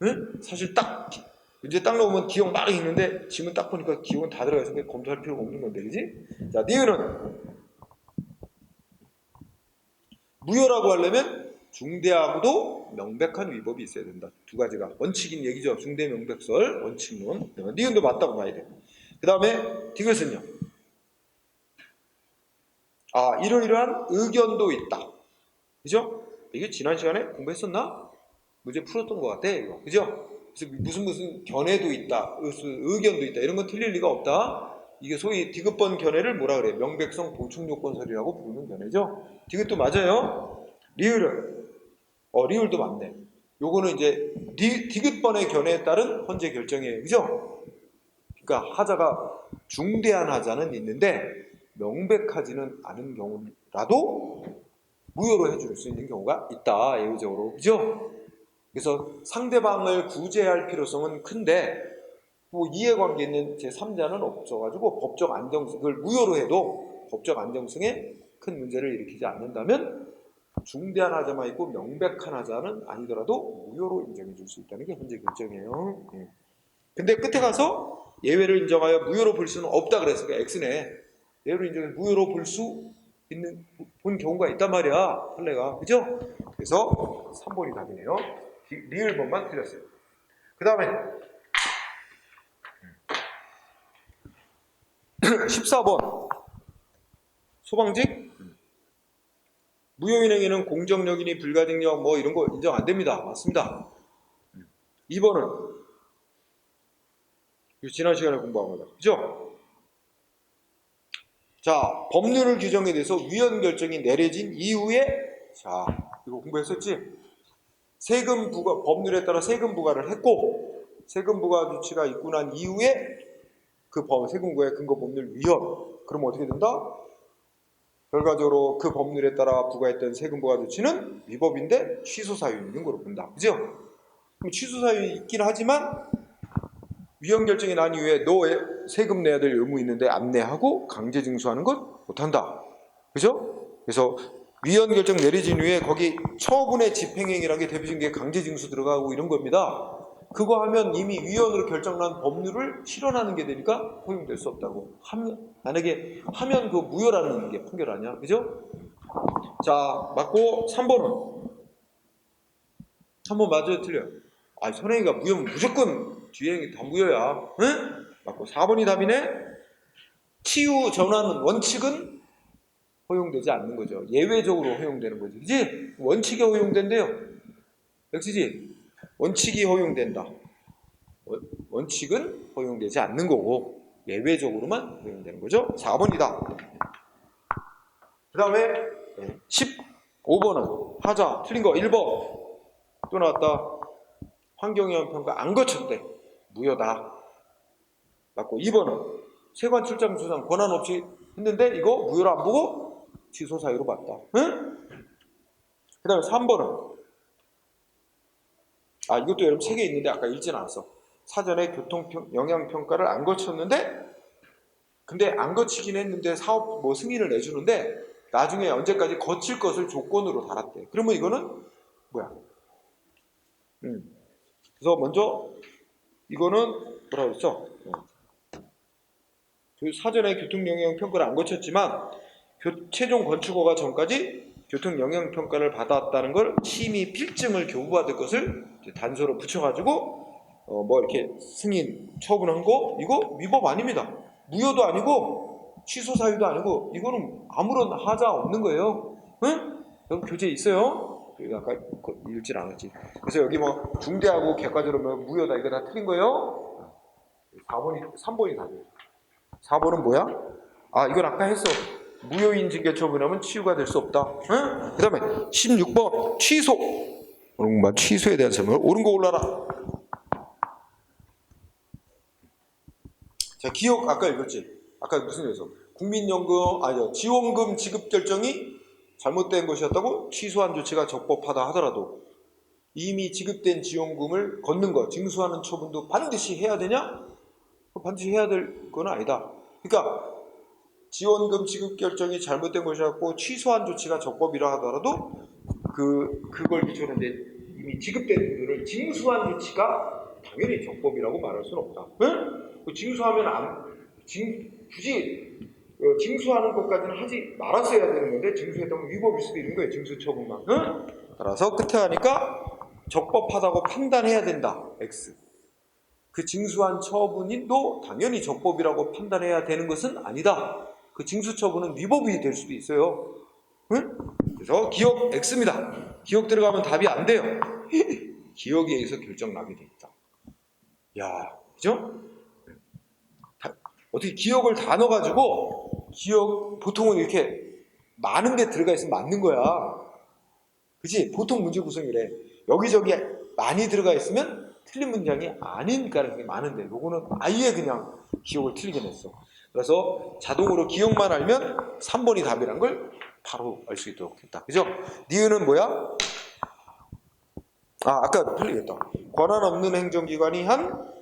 [SPEAKER 1] 응? 사실 딱 이제 딱 나오면 기억 막 있는데 지금 딱 보니까 기억은 다 들어가 있으니까 검토할 필요가 없는 건데 그지? 자, 니은은 무효라고 하려면 중대하고도 명백한 위법이 있어야 된다. 두 가지가 원칙인 얘기죠. 중대 명백설 원칙론. 니은도 맞다고 봐야 돼. 그 다음에 디귿은요. 이러이러한 의견도 있다. 그죠? 이게 지난 시간에 공부했었나? 문제 풀었던 것 같아 이거. 그죠? 그래서 무슨 견해도 있다, 의견도 있다 이런 건 틀릴 리가 없다. 이게 소위 디귿번 견해를 뭐라 그래? 명백성 보충요건설이라고 부르는 견해죠. 디귿도 맞아요. 리을은 리을도 맞네. 요거는 이제 디귿번의 견해에 따른 헌재 결정이에요. 그죠? 그러니까 하자가 중대한 하자는 있는데 명백하지는 않은 경우라도 무효로 해줄 수 있는 경우가 있다. 예외적으로. 그죠? 그래서 상대방을 구제할 필요성은 큰데 뭐 이해관계 있는 제3자는 없어가지고 법적 안정성, 그걸 무효로 해도 법적 안정성에 큰 문제를 일으키지 않는다면 중대한 하자만 있고 명백한 하자는 아니더라도 무효로 인정해 줄 수 있다는 게 현재 결정이에요. 근데 끝에 가서 예외를 인정하여 무효로 볼 수는 없다 그랬으니까 X네. 예외를 인정해 무효로 볼 수 있는 본 경우가 있단 말이야. 판례가. 그죠? 그래서 3번이 답이네요. 리을번만 틀렸어요. 그 다음에 14번 소방직 무효인행위는 공정력이니 불가증력 뭐 이런 거 인정 안 됩니다. 맞습니다. 2번은 지난 시간에 공부한 거다. 그죠? 자, 법률을 규정에 대해서 위헌 결정이 내려진 이후에 자, 이거 공부했었지? 세금 부과 법률에 따라 세금 부과를 했고 세금 부과 조치가 있고 난 이후에 그 세금 부과의 근거 법률 위헌. 그러면 어떻게 된다? 결과적으로 그 법률에 따라 부과했던 세금 부과 조치는 위법인데 취소 사유 있는 거로 본다. 그죠? 그럼 취소 사유 있긴 하지만 위헌 결정이 난 이후에 너 세금 내야 될 의무 있는데 안 내하고 강제 징수하는 것 못한다. 그죠? 그래서 위헌 결정 내려진 후에 거기 처분의 집행행위라는 게 대표적인 게 강제 징수 들어가고 이런 겁니다. 그거 하면 이미 위헌으로 결정난 법률을 실현하는 게 되니까 허용될 수 없다고. 만약에 하면 그 무효라는 게 판결 아니야. 그죠? 자, 맞고 3번은 3번 맞아요? 틀려요? 아, 선행위가 무효면 무조건 뒤행이 다 무효야. 응? 맞고 4번이 답이네. 치유 전환 원칙은 허용되지 않는 거죠. 예외적으로 허용되는 거지. 그지? 원칙이 허용된대요. 역시지? 원칙이 허용된다. 원칙은 허용되지 않는 거고 예외적으로만 허용되는 거죠. 4번이다. 그 다음에 15번은 하자. 틀린 거 1번. 또 나왔다. 환경오염 평가 안 거쳤대. 무효다. 맞고 2번은 세관 출장 수상 권한 없이 했는데 이거 무효로 안 보고 취소 사유로 봤다. 응? 그 다음에 3번은 이것도 여러분 3개 있는데 아까 읽진 않았어. 사전에 교통 영향평가를 안 거쳤는데 근데 안 거치긴 했는데 사업 승인을 내주는데 나중에 언제까지 거칠 것을 조건으로 달았대. 그러면 이거는 뭐야? 그래서 먼저 이거는 뭐라고 했어? 사전에 교통영향평가를 안 거쳤지만 최종 건축허가 전까지 교통영향평가를 받았다는 걸 심의 필증을 교부받을 것을 단서로 붙여가지고 이렇게 승인 처분한 거 이거 위법 아닙니다. 무효도 아니고 취소 사유도 아니고 이거는 아무런 하자 없는 거예요. 응? 여기 교재 있어요. 아까 읽질 않았지. 그래서 여기 중대하고 객관적으로 무효다 이거 다 틀린 거예요. 3번이 답이에요. 4번은 뭐야? 이건 아까 했어. 무효인 징계 처분하면 치유가 될 수 없다. 응? 그 다음에 16번 취소. 오른만 취소에 대한 설명을 옳은 거 올라라. 자, 기억 아까 읽었지? 아까 무슨 얘기했어? 국민연금 지원금 지급 결정이 잘못된 것이었다고 취소한 조치가 적법하다 하더라도 이미 지급된 지원금을 걷는 거 징수하는 처분도 반드시 해야 되냐? 반드시 해야 될 건 아니다. 그러니까 지원금 지급 결정이 잘못된 것이었고 취소한 조치가 적법이라 하더라도 그걸 기초로 이미 지급된 돈을 징수한 조치가 당연히 적법이라고 말할 수는 없다. 응? 징수하면 굳이 징수하는 것까지는 하지 말았어야 되는 건데 징수했다면 위법일 수도 있는 거예요. 징수 처분만. 응? 따라서 끝에 하니까 적법하다고 판단해야 된다. X. 그 징수한 처분도 당연히 적법이라고 판단해야 되는 것은 아니다. 그 징수 처분은 위법이 될 수도 있어요. 응? 그래서 기억 X입니다. 기억 들어가면 답이 안 돼요. 기억에 의해서 결정 나게 돼 있다. 야, 그죠? 어떻게 기억을 다 넣어가지고 보통은 이렇게 많은 게 들어가 있으면 맞는 거야. 그치? 보통 문제 구성이래. 여기저기 많이 들어가 있으면 틀린 문장이 아닌 가능성이 많은데 요거는 아예 그냥 기억을 틀리게 냈어. 그래서 자동으로 기억만 알면 3번이 답이란 걸 바로 알 수 있도록 했다. 그죠? 니은은 뭐야? 아까 틀리겠다. 권한 없는 행정기관이 한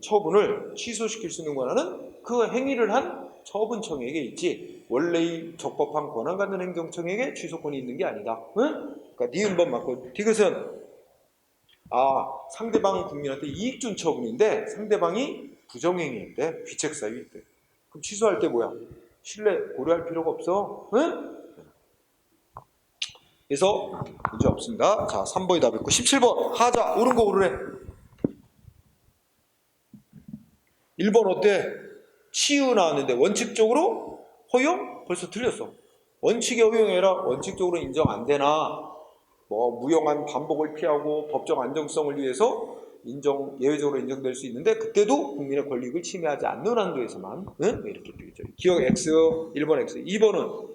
[SPEAKER 1] 처분을 취소시킬 수 있는 권한은 그 행위를 한 처분청에게 있지 원래의 적법한 권한 갖는 행정청에게 취소권이 있는 게 아니다. 응? 그러니까 니은번 맞고 디귿은 상대방 국민한테 이익 준 처분인데 상대방이 부정행위인데 귀책 사유일 때. 그럼 취소할 때 뭐야? 신뢰 고려할 필요가 없어. 응? 그래서 문제 없습니다. 자, 3번이 답이고 17번 하자. 옳은 거 오르래. 1번 어때? 치유 나왔는데 원칙적으로 허용? 벌써 틀렸어. 원칙에 허용해라. 원칙적으로 인정 안 되나? 뭐 무용한 반복을 피하고 법적 안정성을 위해서 예외적으로 인정될 수 있는데 그때도 국민의 권익을 침해하지 않는 한도에서만 응? 이렇게 되겠죠. 기억 X, 1번 X. 2번은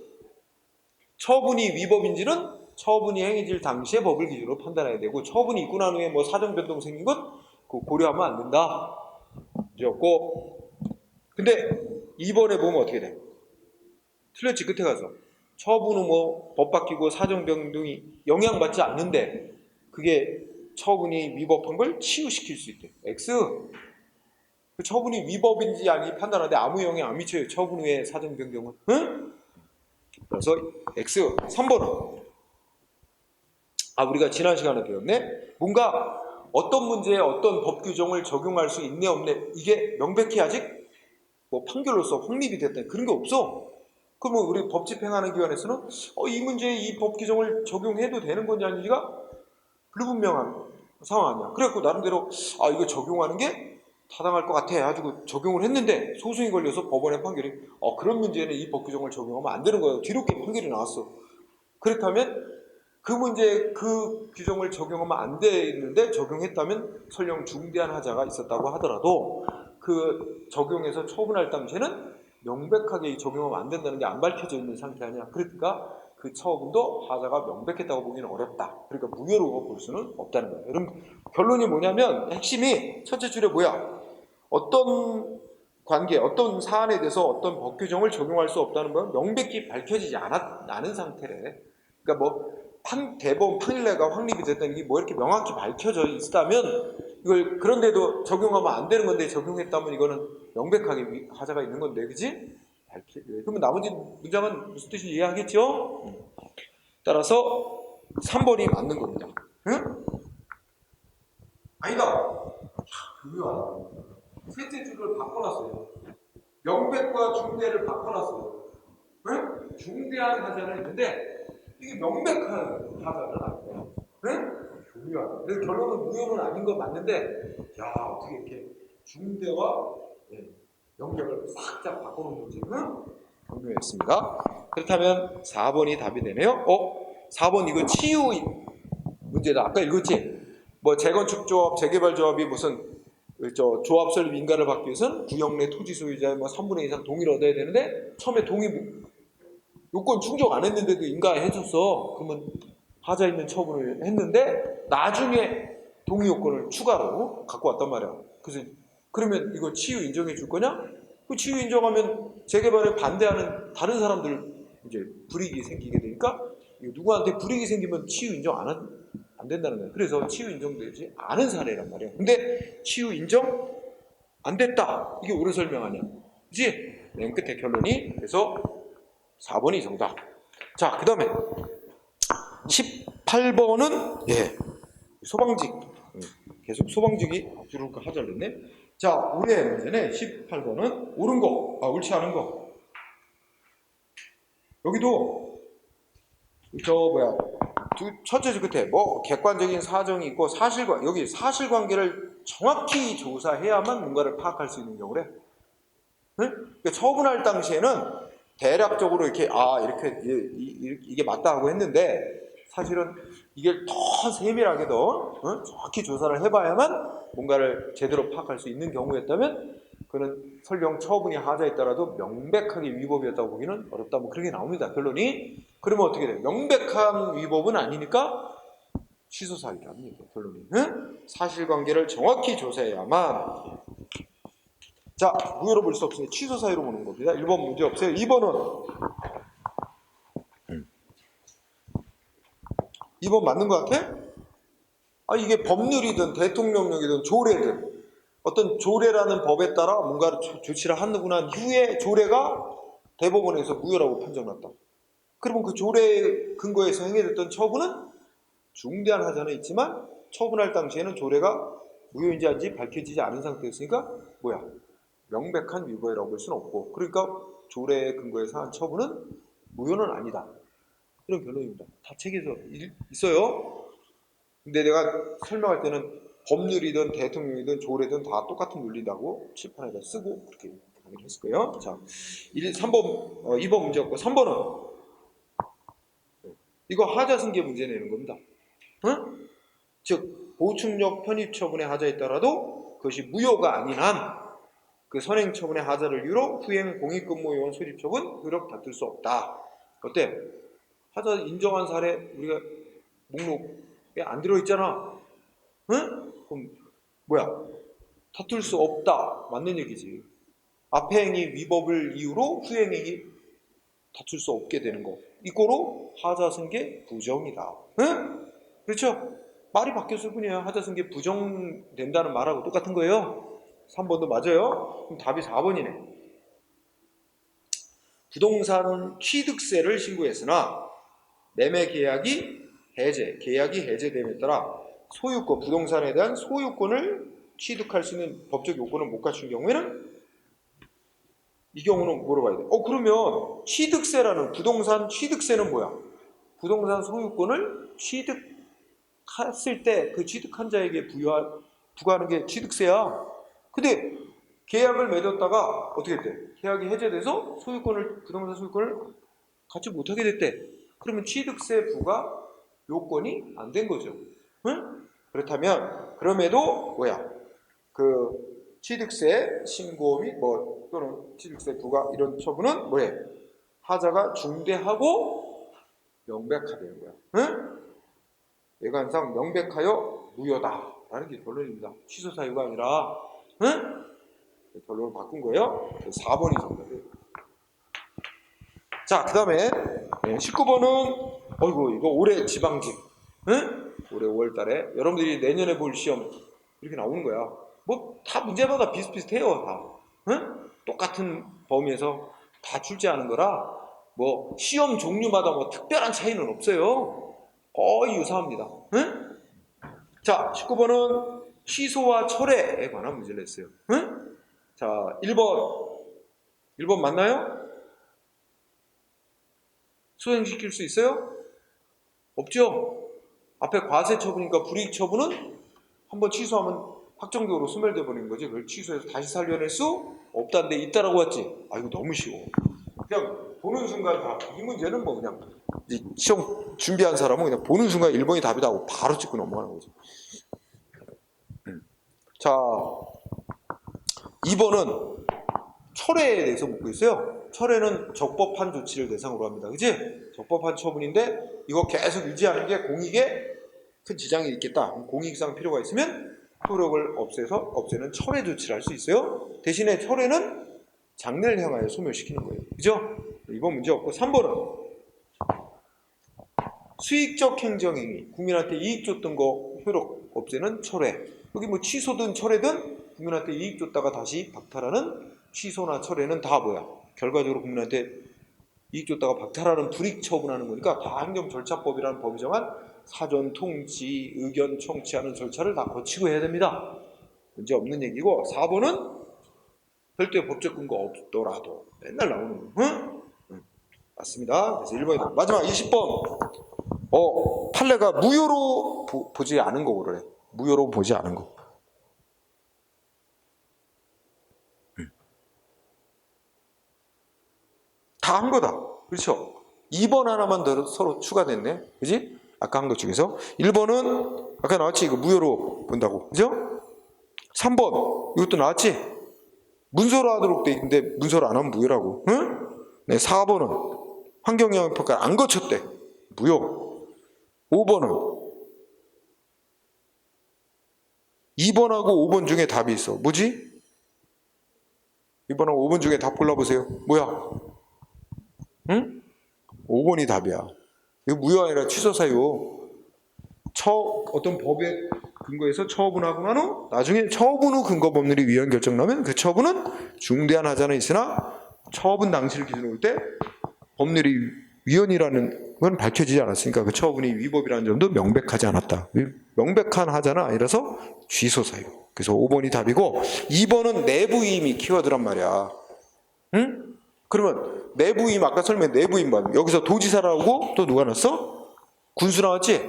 [SPEAKER 1] 처분이 위법인지는 처분이 행해질 당시의 법을 기준으로 판단해야 되고 처분이 있고 난 후에 뭐 사정 변동 생긴 것 그거 고려하면 안 된다. 이었고 근데 2번에 보면 어떻게 돼? 틀렸지 끝에 가서. 처분 후 뭐 법 바뀌고 사정 변동이 영향받지 않는데 그게 처분이 위법한 걸 치유시킬 수 있대. X. 그 처분이 위법인지 아닌지 판단하는데 아무 영향 안 미쳐요. 처분 후에 사정 변경은. 응? 그래서 X. 3번은 우리가 지난 시간에 배웠네. 뭔가 어떤 문제에 어떤 법 규정을 적용할 수 있네 없네 이게 명백히 아직 뭐 판결로서 확립이 됐다 그런 게 없어. 그러면 우리 법 집행하는 기관에서는 이 문제에 이 법 규정을 적용해도 되는 건지 아닌지가 불분명한 상황 아니야. 그래갖고 나름대로 이거 적용하는 게 타당할 것 같아 가지고 적용을 했는데 소송이 걸려서 법원의 판결이 그런 문제는 이 법 규정을 적용하면 안 되는 거예요. 뒤늦게 판결이 나왔어. 그렇다면 그 문제에 그 규정을 적용하면 안 되는데 적용했다면 설령 중대한 하자가 있었다고 하더라도 그 적용해서 처분할 당시에는 명백하게 적용하면 안 된다는 게 안 밝혀져 있는 상태 아니야. 그러니까 그 처분도 하자가 명백했다고 보기는 어렵다. 그러니까 무효로 볼 수는 없다는 거예요. 여러분 결론이 뭐냐면 핵심이 첫째 줄에 뭐야? 어떤 관계, 어떤 사안에 대해서 어떤 법 규정을 적용할 수 없다는 건 명백히 밝혀지지 않은 상태래. 그러니까 뭐 대법원 판례가 확립이 됐다는 게 뭐 이렇게 명확히 밝혀져 있다면 이걸 그런데도 적용하면 안 되는 건데 적용했다면 이거는 명백하게 하자가 있는 건데, 그지? 그러면 나머지 문장은 무슨 뜻인지 이해하겠죠? 따라서 3번이 맞는 겁니다. 응? 아니다. 그거야. 셋째 줄을 바꿔놨어요. 명백과 중대를 바꿔놨어요. 응? 중대한 하자는 있는데 이게 명백한 하자는 아니에요. 응? 교묘하다. 그래서 결론은 무효는 아닌 건 맞는데 어떻게 이렇게 중대와 명백을 싹 바꿔놓는 문제는 경묘했습니다. 그렇다면 4번이 답이 되네요. 4번 이거 치유 문제다. 아까 읽었지? 뭐 재건축조합, 재개발조합이 무슨 조합 설립 인가를 받기 위해서는 구역 내 토지 소유자의 3분의 2 이상 동의를 얻어야 되는데 처음에 동의 요건 충족 안 했는데도 인가해줬어. 그러면 하자 있는 처분을 했는데 나중에 동의 요건을 추가로 갖고 왔단 말이야. 그래서 그러면 이거 치유 인정해 줄 거냐? 그 치유 인정하면 재개발에 반대하는 다른 사람들 이제 불이익이 생기게 되니까 누구한테 불이익이 생기면 치유 인정 안 된다는 거야. 그래서 치유 인정되지 않은 사례란 말이야. 근데 치유 인정 안 됐다. 이게 옳은 설명 아니야. 그지? 맨 끝에 결론이 그래서 4번이 정답. 자, 그 다음에 18번은 소방직. 계속 소방직이 주로 하자랬네. 자, 우리의 문제는 18번은 옳은 거, 옳지 않은 거. 여기도 첫째 줄 끝에 뭐 객관적인 사정이 있고 여기 사실관계를 정확히 조사해야만 뭔가를 파악할 수 있는 경우래. 응? 그러니까 처분할 당시에는 대략적으로 이렇게 이게 맞다 하고 했는데 사실은 이게 더 세밀하게 정확히 조사를 해봐야만 뭔가를 제대로 파악할 수 있는 경우였다면 그는 설령 처분이 하자에 따라도 명백하게 위법이었다고 보기는 어렵다. 뭐 그런 게 나옵니다. 결론이. 그러면 어떻게 돼요? 명백한 위법은 아니니까 취소 사유라는 얘기예요. 결론이. 응? 사실관계를 정확히 조사해야만. 자, 무효로 볼 수 없으니 취소 사유로 보는 겁니다. 1번 문제 없어요. 2번은 2번 맞는 것 같아? 이게 법률이든 대통령령이든 조례든 어떤 조례라는 법에 따라 뭔가 조치를 하고 난 후에 조례가 대법원에서 무효라고 판정났다. 그러면 그 조례 근거에서 행해졌던 처분은 중대한 하자는 있지만 처분할 당시에는 조례가 무효인지 아닌지 밝혀지지 않은 상태였으니까 뭐야? 명백한 위법이라고 볼 수는 없고, 그러니까 조례에 근거해서 한 처분은 무효는 아니다. 이런 결론입니다. 다 책에서 있어요. 근데 내가 설명할 때는 법률이든 대통령이든 조례든 다 똑같은 논리라고 칠판에다 쓰고 그렇게 강의를 했을 거예요. 자, 3번, 2번 문제였고 3번은 이거 하자승계 문제 내는 겁니다. 응? 즉 보충력 편입처분의 하자에 따라도 그것이 무효가 아닌 한 그 선행처분의 하자를 이유로 후행 공익근무요원 소집처분 효력 다툴 수 없다. 어때? 하자 인정한 사례 우리가 목록에 안 들어있잖아. 응? 그럼 뭐야? 다툴 수 없다. 맞는 얘기지. 앞에 행위 위법을 이유로 후행행위 다툴 수 없게 되는 거. 이거로 하자승계 부정이다. 응? 그렇죠? 말이 바뀌었을 뿐이에요. 하자승계 부정된다는 말하고 똑같은 거예요. 3번도 맞아요. 그럼 답이 4번이네. 부동산 취득세를 신고했으나 매매 계약이 해제됨에 따라 소유권, 부동산에 대한 소유권을 취득할 수 있는 법적 요건을 못 갖춘 경우에는 이 경우는 물어봐야 돼. 그러면 취득세라는 부동산 취득세는 뭐야? 부동산 소유권을 취득했을 때 그 취득한 자에게 부과하는 게 취득세야. 근데 계약을 맺었다가 어떻게 됐대? 계약이 해제돼서 부동산 소유권을 갖지 못하게 됐대. 그러면 취득세 부과 요건이 안 된 거죠. 응? 그렇다면 그럼에도 뭐야? 그 취득세 신고 및 또는 취득세 부과 이런 처분은 뭐해? 하자가 중대하고 명백하다는 거야. 응? 외관상 명백하여 무효다라는 게 결론입니다. 취소 사유가 아니라, 응? 결론을 바꾼 거예요. 4번이 정답이에요. 자, 그 다음에 19번은 이거 올해 지방직, 응? 올해 5월달에 여러분들이 내년에 볼 시험 이렇게 나오는 거야. 뭐 다 문제마다 비슷비슷해요. 다, 응? 똑같은 범위에서 다 출제하는 거라 뭐 시험 종류마다 뭐 특별한 차이는 없어요. 거의 유사합니다. 응? 자, 19번은 취소와 철회에 관한 문제를 냈어요. 응? 자, 1번 맞나요? 수행시킬 수 있어요? 없죠? 앞에 과세 처분이니까 불이익 처분은 한번 취소하면 확정적으로 소멸돼 버리는 거지. 그걸 취소해서 다시 살려낼 수 없다는데 있다라고 했지. 이거 너무 쉬워. 그냥 보는 순간 이 문제는 뭐 그냥 시험 준비한 사람은 그냥 보는 순간 1번이 답이다 하고 바로 찍고 넘어가는 거지. 자, 2번은 철회에 대해서 묻고 있어요. 철회는 적법한 조치를 대상으로 합니다. 그치? 적법한 처분인데 이거 계속 유지하는 게 공익에 큰 지장이 있겠다. 공익상 필요가 있으면 효력을 없애는 철회 조치를 할 수 있어요. 대신에 철회는 장래를 향하여 소멸시키는 거예요. 그죠? 이번 문제 없고 3번은 수익적 행정행위, 국민한테 이익 줬던 거 효력 없애는 철회. 여기 뭐 취소든 철회든 국민한테 이익 줬다가 다시 박탈하는 취소나 철회는 다 뭐야? 결과적으로 국민한테 이익 줬다가 박탈하는 불이익 처분하는 거니까 다 행정절차법이라는 법이 정한 사전 통지, 의견 청취하는 절차를 다 거치고 해야 됩니다. 문제 없는 얘기고 4번은 별도의 법적 근거 없더라도 맨날 나오는 거. 응? 맞습니다. 그래서 1번이다. 마지막 20번. 판례가 무효로 보지 않은 거 그래. 무효로 보지 않은 거. 다 한 거다. 그렇죠? 2번 하나만 더 서로 추가됐네. 그지? 아까 한 것 중에서. 1번은 아까 나왔지? 이거 무효로 본다고. 그죠? 3번. 이것도 나왔지? 문서로 하도록 돼 있는데 문서로 안 하면 무효라고. 응? 네, 4번은 환경영향평가를 안 거쳤대. 무효. 5번은 2번하고 5번 중에 답이 있어. 뭐지? 2번하고 5번 중에 답 골라보세요. 뭐야? 응? 5번이 답이야. 이거 무효 아니라 취소 사유. 어떤 법에 근거해서 처분하고 난 후 나중에 처분 후 근거 법률이 위헌 결정 나면 그 처분은 중대한 하자는 있으나 처분 당시를 기준으로 볼 때 법률이 위헌이라는 건 밝혀지지 않았으니까 그 처분이 위법이라는 점도 명백하지 않았다. 명백한 하자는 아니라서 취소 사유. 그래서 5번이 답이고 2번은 내부임이 키워드란 말이야. 응? 그러면 내부임 아까 설명 내부임만 여기서 도지사라고 또 누가 났어? 군수 나왔지?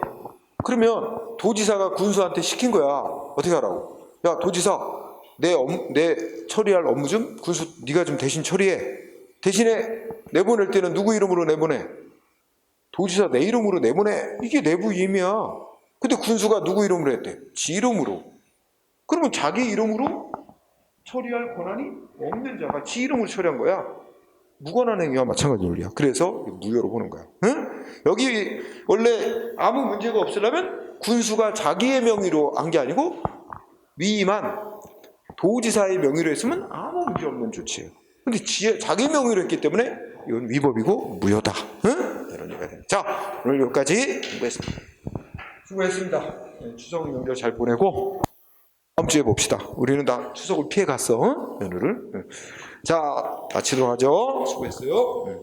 [SPEAKER 1] 그러면 도지사가 군수한테 시킨 거야. 어떻게 하라고? 야 도지사 내 처리할 업무 좀 군수 네가 좀 대신 처리해. 대신에 내보낼 때는 누구 이름으로 내보내? 도지사 내 이름으로 내보내. 이게 내부임이야. 근데 군수가 누구 이름으로 했대? 지 이름으로. 그러면 자기 이름으로 처리할 권한이 없는 자가 지 이름으로 처리한 거야. 무관한 행위와 마찬가지 논리야. 그래서 무효로 보는 거야. 응? 여기 원래 아무 문제가 없으려면 군수가 자기의 명의로 한 게 아니고 위임한 도지사의 명의로 했으면 아무 문제 없는 조치예요. 근데 자기 명의로 했기 때문에 이건 위법이고 무효다. 응? 이런 얘기가 됩니다. 자, 오늘 여기까지 공부했습니다. 수고했습니다. 추석 명절 잘 보내고 다음 주에 봅시다. 우리는 다 추석을 피해 갔어. 연휴를. 자, 마치도록 하죠. 수고했어요.